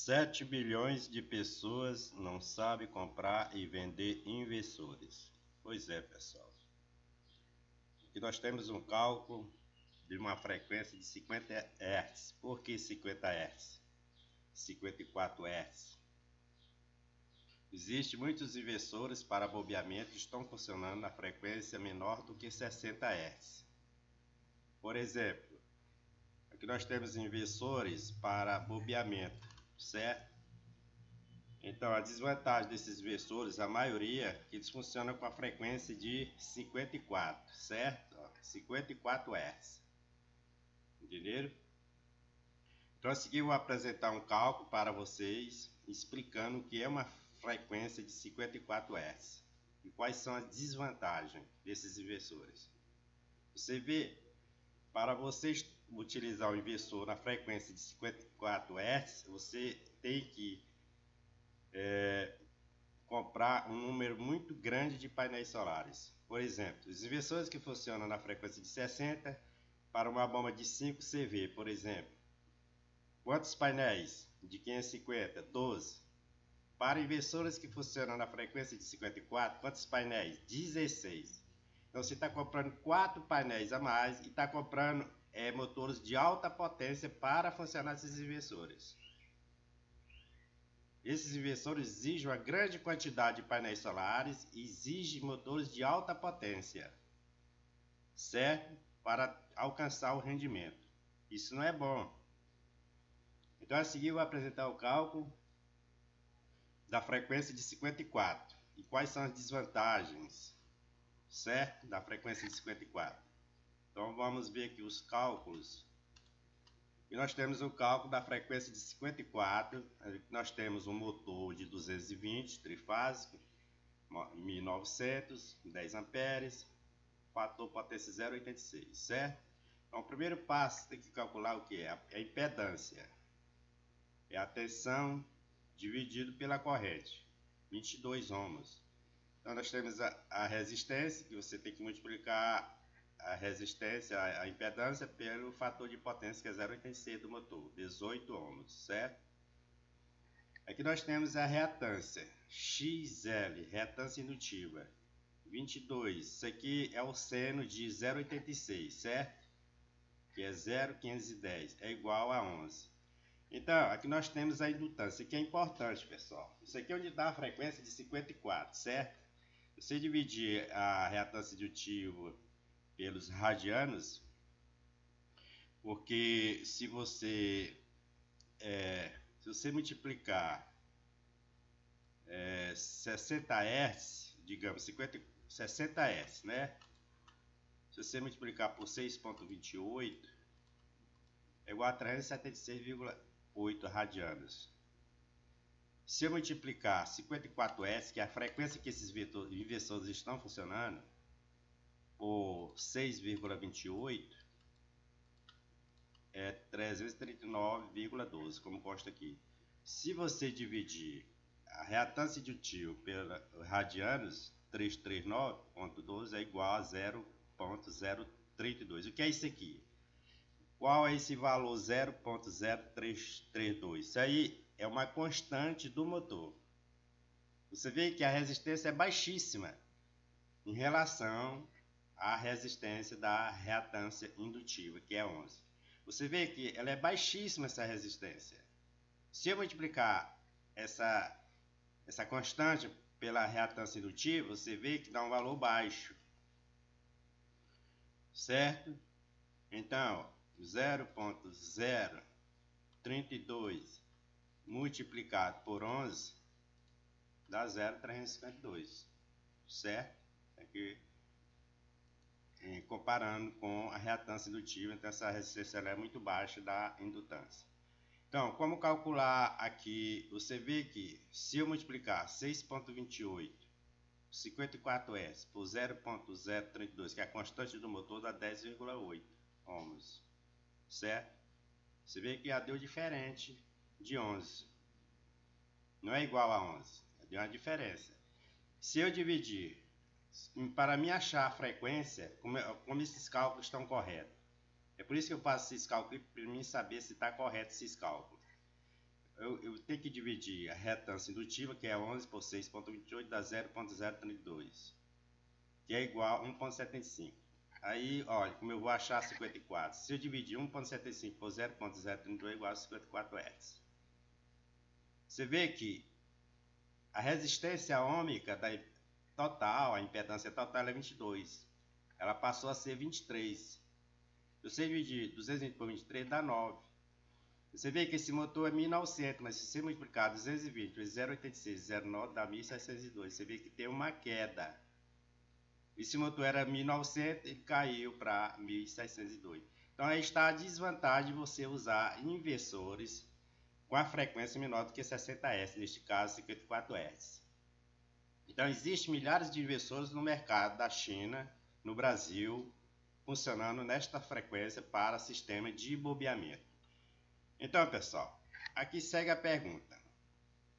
7 bilhões de pessoas não sabem comprar e vender inversores. Pois é, pessoal. Aqui nós temos um cálculo de uma frequência de 50 Hz. Por que 50 Hz? 54 Hz. Existem muitos inversores para bobeamento que estão funcionando na frequência menor do que 60 Hz. Por exemplo, aqui nós temos inversores para bobeamento, certo? Então, a desvantagem desses inversores, a maioria, que eles funcionam com a frequência de 54, certo? 54 Hz. Entenderam? Então, a seguir eu vou apresentar um cálculo para vocês, explicando o que é uma frequência de 54 Hz e quais são as desvantagens desses inversores. Você vê, para vocês utilizar o inversor na frequência de 54 Hz, você tem que comprar um número muito grande de painéis solares. Por exemplo, os inversores que funcionam na frequência de 60 para uma bomba de 5 CV, por exemplo. Quantos painéis? De 550? 12. Para inversores que funcionam na frequência de 54, quantos painéis? 16. Então você está comprando 4 painéis a mais e está comprando motores de alta potência para funcionar esses inversores. Esses inversores exigem uma grande quantidade de painéis solares e exigem motores de alta potência, certo? Para alcançar o rendimento. Isso não é bom. Então, a seguir, eu vou apresentar o cálculo da frequência de 54 e quais são as desvantagens, certo? Da frequência de 54. Então, vamos ver aqui os cálculos. E nós temos o cálculo da frequência de 54, nós temos um motor de 220 trifásico, 1900, 10 amperes, fator potência 0,86, certo? Então, o primeiro passo tem que calcular o que é? A impedância. É a tensão dividido pela corrente, 22 ohms. Então, nós temos a resistência, que você tem que multiplicar a resistência, a impedância, pelo fator de potência, que é 0,86 do motor, 18 ohms, certo? Aqui nós temos a reatância, XL, reatância indutiva, 22. Isso aqui é o seno de 0,86, certo? Que é 0,510, é igual a 11. Então, aqui nós temos a indutância, que é importante, pessoal. Isso aqui é onde dá a frequência de 54, certo? Você dividir a reatância indutiva pelos radianos, porque se você multiplicar 60 Hz, digamos 60 Hz, né? Se você multiplicar por 6,28 é igual a 376,8 radianos. Se eu multiplicar 54 Hz, que é a frequência que esses inversores estão funcionando, por 6,28 é 339,12, como consta aqui. Se você dividir a reatância indutiva pela radianos, 339,12 é igual a 0,032. O que é isso aqui? Qual é esse valor 0,0332? Isso aí é uma constante do motor. Você vê que a resistência é baixíssima em relação a resistência da reatância indutiva, que é 11. Você vê que ela é baixíssima, essa resistência. Se eu multiplicar essa constante pela reatância indutiva, você vê que dá um valor baixo, certo? Então, 0,032 multiplicado por 11 dá 0,352, certo? Aqui comparando com a reatância indutiva, então essa resistência ela é muito baixa da indutância. Então, como calcular aqui? Você vê que se eu multiplicar 6,28 54 Hz por 0,032, que é a constante do motor, dá 10,8 ohms, certo? Você vê que já deu diferente de 11, não é igual a 11, deu uma diferença. Se eu dividir, para mim achar a frequência, como esses cálculos estão corretos. É por isso que eu faço esses cálculos, para mim saber se está correto esses cálculos. eu tenho que dividir a retância indutiva, que é 11 por 6,28, dá 0,032, que é igual a 1,75. Aí, olha, como eu vou achar 54? Se eu dividir 1,75 por 0,032 é igual a 54 Hz. Você vê que a resistência ôhmica da total, a impedância total é 22. Ela passou a ser 23. Se você dividir 220 por 23 dá 9. Você vê que esse motor é 1900, mas se você multiplicar 220 vezes 0,86 0,9 dá 1602. Você vê que tem uma queda. Esse motor era 1900, ele caiu para 1602. Então aí está a desvantagem de você usar inversores com a frequência menor do que 60 Hz, neste caso 54 Hz. Então existem milhares de inversores no mercado da China, no Brasil, funcionando nesta frequência para sistema de bobeamento. Então, pessoal, aqui segue a pergunta.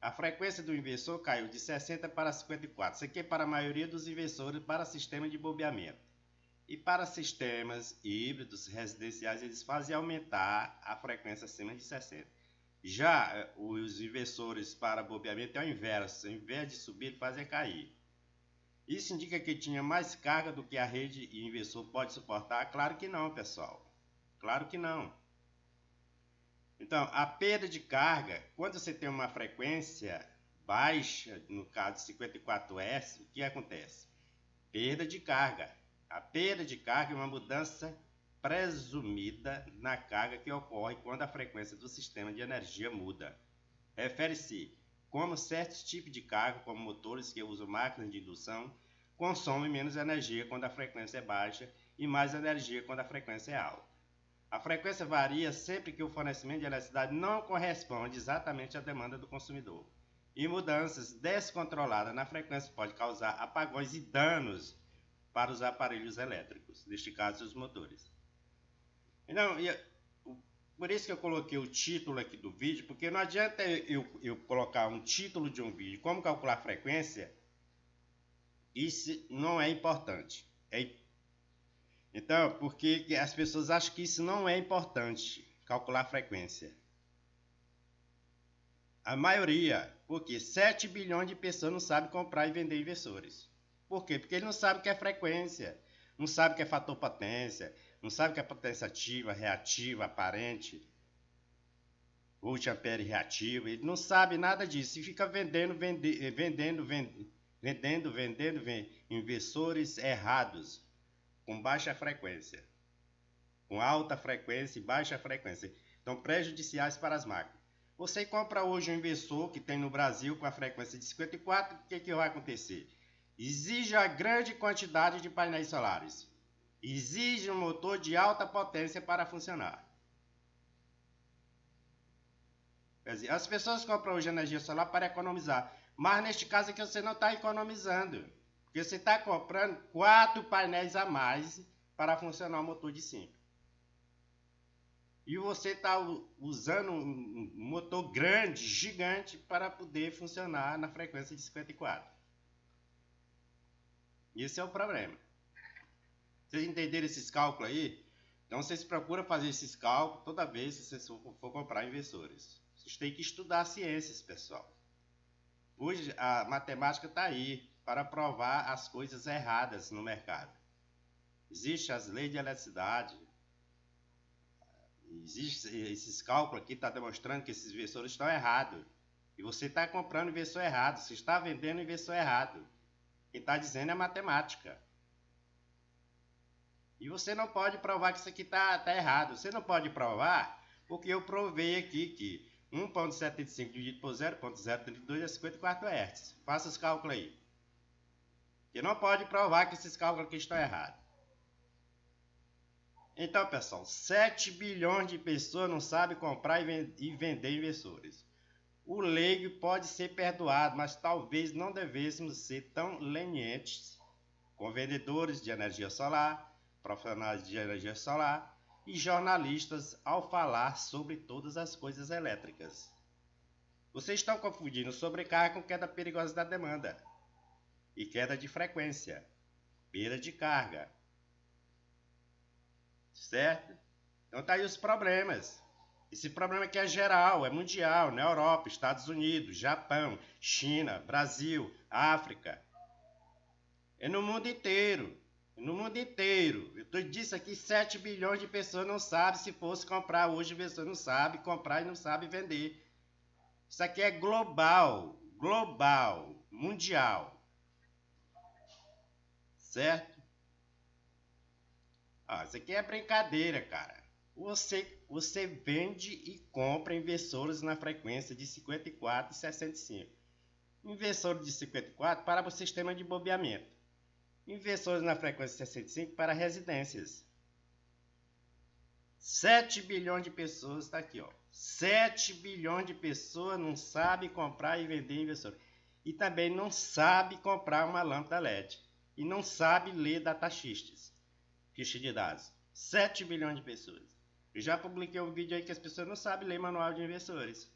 A frequência do inversor caiu de 60 para 54. Isso aqui é para a maioria dos inversores para sistema de bobeamento. E para sistemas híbridos residenciais, eles fazem aumentar a frequência acima de 60. Já os inversores para bobeamento é o inverso. Ao invés de subir, ele faz cair. Isso indica que tinha mais carga do que a rede e inversor pode suportar? Claro que não, pessoal. Claro que não. Então, a perda de carga, quando você tem uma frequência baixa, no caso de 54 Hz, o que acontece? Perda de carga. A perda de carga é uma mudança presumida na carga que ocorre quando a frequência do sistema de energia muda. Refere-se como certos tipos de carga, como motores que usam máquinas de indução, consomem menos energia quando a frequência é baixa e mais energia quando a frequência é alta. A frequência varia sempre que o fornecimento de eletricidade não corresponde exatamente à demanda do consumidor. E mudanças descontroladas na frequência podem causar apagões e danos para os aparelhos elétricos, neste caso os motores. Então, por isso que eu coloquei o título aqui do vídeo, porque não adianta eu colocar um título de um vídeo, como calcular a frequência, isso não é importante. Então, porque as pessoas acham que isso não é importante, calcular a frequência. A maioria, porque 7 bilhões de pessoas não sabem comprar e vender inversores. Por quê? Porque ele não sabe o que é frequência, não sabe o que é fator potência, não sabe o que é potência ativa, reativa, aparente, volt-ampere reativo, ele não sabe nada disso e fica vendendo inversores errados, com baixa frequência, com alta frequência e baixa frequência, então prejudiciais para as máquinas. Você compra hoje um inversor que tem no Brasil com a frequência de 54, o que vai acontecer? Exige a grande quantidade de painéis solares, exige um motor de alta potência para funcionar. Quer dizer, as pessoas compram hoje energia solar para economizar, mas neste caso aqui você não está economizando. Porque você está comprando 4 painéis a mais para funcionar o motor de 5. E você está usando um motor grande, gigante, para poder funcionar na frequência de 54. Esse é o problema. Vocês entenderam esses cálculos aí? Então vocês procuram fazer esses cálculos toda vez que vocês for comprar inversores. Vocês têm que estudar ciências, pessoal. Hoje a matemática está aí para provar as coisas erradas no mercado. Existem as leis de eletricidade. Existem esses cálculos aqui, está demonstrando que esses inversores estão errados. E você está comprando inversor errado. Você está vendendo inversor errado. Quem está dizendo é a matemática. E você não pode provar que isso aqui está errado. Você não pode provar porque eu provei aqui que 1,75 dividido por 0,032 é 54 Hz. Faça os cálculos aí. Você não pode provar que esses cálculos aqui estão errados. Então, pessoal, 7 bilhões de pessoas não sabem comprar e vender inversores. O leigo pode ser perdoado, mas talvez não devêssemos ser tão lenientes com vendedores de energia solar, profissionais de energia solar e jornalistas ao falar sobre todas as coisas elétricas. Vocês estão confundindo sobrecarga com queda perigosa da demanda e queda de frequência, perda de carga. Certo? Então tá aí os problemas. Esse problema aqui é geral, é mundial, na Europa, Estados Unidos, Japão, China, Brasil, África. É no mundo inteiro. No mundo inteiro. Eu disse aqui, 7 bilhões de pessoas não sabem. Se fosse comprar hoje, a pessoa não sabe comprar e não sabe vender. Isso aqui é global, global, mundial. Certo? Isso aqui é brincadeira, cara. Você vende e compra inversores na frequência de 54 e 65. Inversor de 54 para o sistema de bombeamento. Inversores na frequência 65 para residências. 7 bilhões de pessoas, está aqui, ó. 7 bilhões de pessoas não sabem comprar e vender inversor. E também não sabe comprar uma lâmpada LED. E não sabe ler datasheets, ficha de dados. 7 bilhões de pessoas. Eu já publiquei um vídeo aí que as pessoas não sabem ler manual de inversores.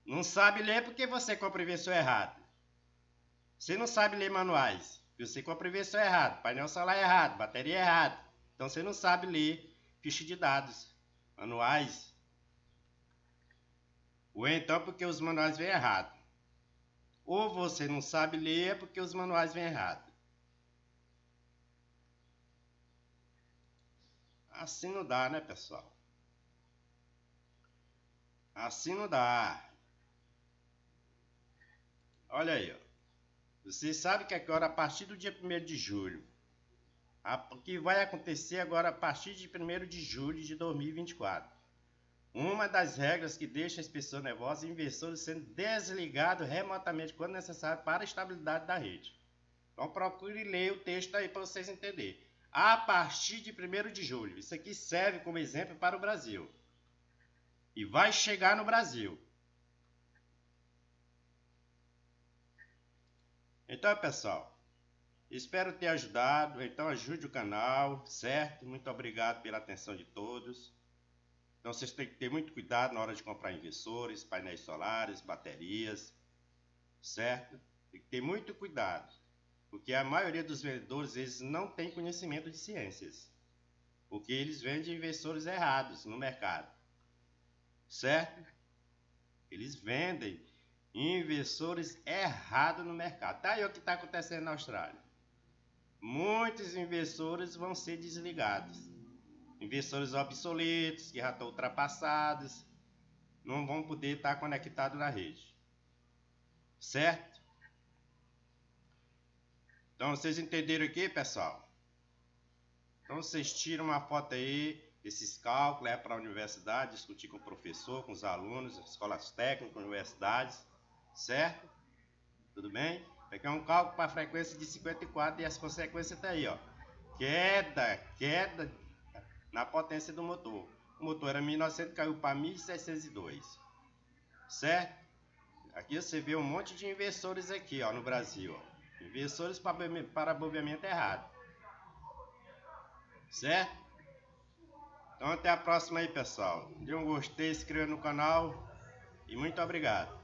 Não sabe ler porque você compra inversor errado. Você não sabe ler manuais. Você compra inversor errado, painel solar errado, bateria errada. Então você não sabe ler ficha de dados, manuais. Ou então porque os manuais vêm errado. Ou você não sabe ler porque os manuais vêm errado. Assim não dá, né, pessoal? Assim não dá. Olha aí, ó. Você sabe que agora, a partir do dia 1º de julho, o que vai acontecer agora a partir de 1º de julho de 2024? Uma das regras que deixa as pessoas nervosas é inversores sendo desligados remotamente quando necessário para a estabilidade da rede. Então procure ler o texto aí para vocês entenderem. A partir de 1º de julho. Isso aqui serve como exemplo para o Brasil. E vai chegar no Brasil. Então, pessoal, espero ter ajudado. Então, ajude o canal, certo? Muito obrigado pela atenção de todos. Então, vocês têm que ter muito cuidado na hora de comprar inversores, painéis solares, baterias, certo? Tem que ter muito cuidado, porque a maioria dos vendedores, eles não tem conhecimento de ciências, porque eles vendem inversores errados no mercado, certo? Eles vendem inversores errados no mercado. Tá aí o que está acontecendo na Austrália. Muitos inversores vão ser desligados. Inversores obsoletos, que já estão ultrapassados, não vão poder estar conectados na rede. Certo? Então vocês entenderam aqui, pessoal? Então vocês tiram uma foto aí desses cálculos, para a universidade, discutir com o professor, com os alunos, escolas técnicas, universidades. Certo? Tudo bem? Aqui é um cálculo para a frequência de 54 e as consequências estão aí, ó. Queda na potência do motor. O motor era 1900, caiu para 1602. Certo? Aqui você vê um monte de inversores aqui, ó, no Brasil, ó. Inversores para bombeamento errado. Certo? Então até a próxima aí, pessoal. Dê um gostei, se inscreva no canal e muito obrigado.